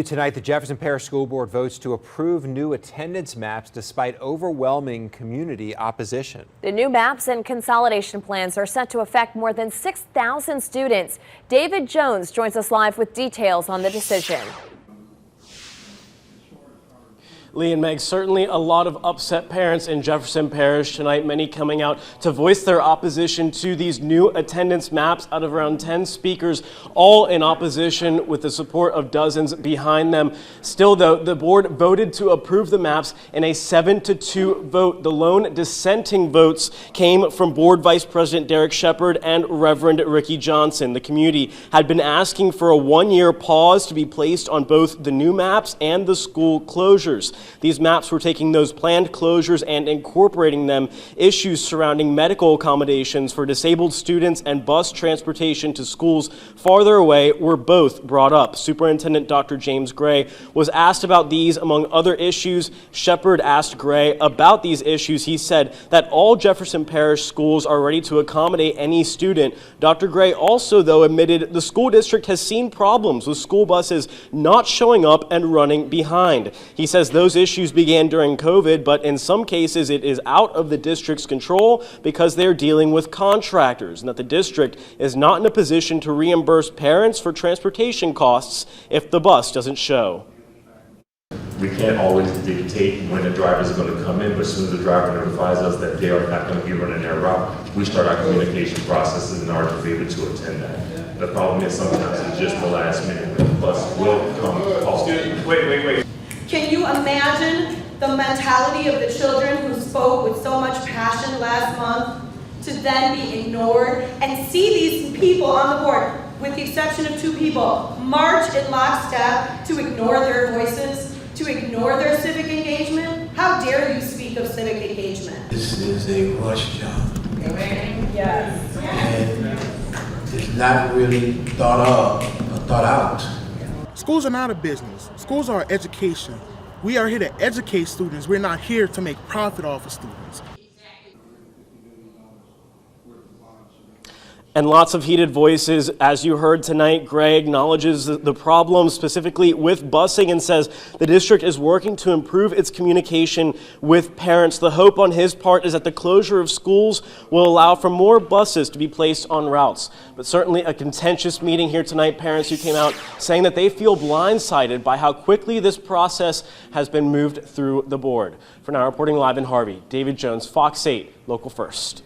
Tonight, the Jefferson Parish School Board votes to approve new attendance maps despite overwhelming community opposition. The new maps and consolidation plans are set to affect more than 6,000 students. David Jones joins us live with details on the decision. Lee and Meg, certainly a lot of upset parents in Jefferson Parish tonight, many coming out to voice their opposition to these new attendance maps out of around 10 speakers, all in opposition with the support of dozens behind them. Still, though, the board voted to approve the maps in a 7-2 vote. The lone dissenting votes came from Board Vice President Derek Shepard and Reverend Ricky Johnson. The community had been asking for a one-year pause to be placed on both the new maps and the school closures. These maps were taking those planned closures and incorporating them. Issues surrounding medical accommodations for disabled students and bus transportation to schools farther away were both brought up. Superintendent Dr. James Gray was asked about these among other issues. Shepard asked Gray about these issues. He said that all Jefferson Parish schools are ready to accommodate any student. Dr. Gray also, though, admitted the school district has seen problems with school buses not showing up and running behind. He says those issues began during COVID, but in some cases it is out of the district's control because they're dealing with contractors, and that the district is not in a position to reimburse parents for transportation costs if the bus doesn't show. We can't always dictate when the drivers are going to come in, but as soon as the driver notifies us that they are not going to be running their route, we start our communication processes in order to be able to attend that. The problem is sometimes it's just the last minute. The bus will come. Wait. Can you imagine the mentality of the children who spoke with so much passion last month to then be ignored and see these people on the board, with the exception of 2 people, march in lockstep to ignore their voices, to ignore their civic engagement? How dare you speak of civic engagement? This is a rush job. Yes. And it's not really thought out. Schools are not a business. Schools are education. We are here to educate students. We're not here to make profit off of students. And lots of heated voices. As you heard tonight, Gray acknowledges the problem specifically with busing and says the district is working to improve its communication with parents. The hope on his part is that the closure of schools will allow for more buses to be placed on routes. But certainly a contentious meeting here tonight. Parents who came out saying that they feel blindsided by how quickly this process has been moved through the board. For now, reporting live in Harvey, David Jones, Fox 8, Local First.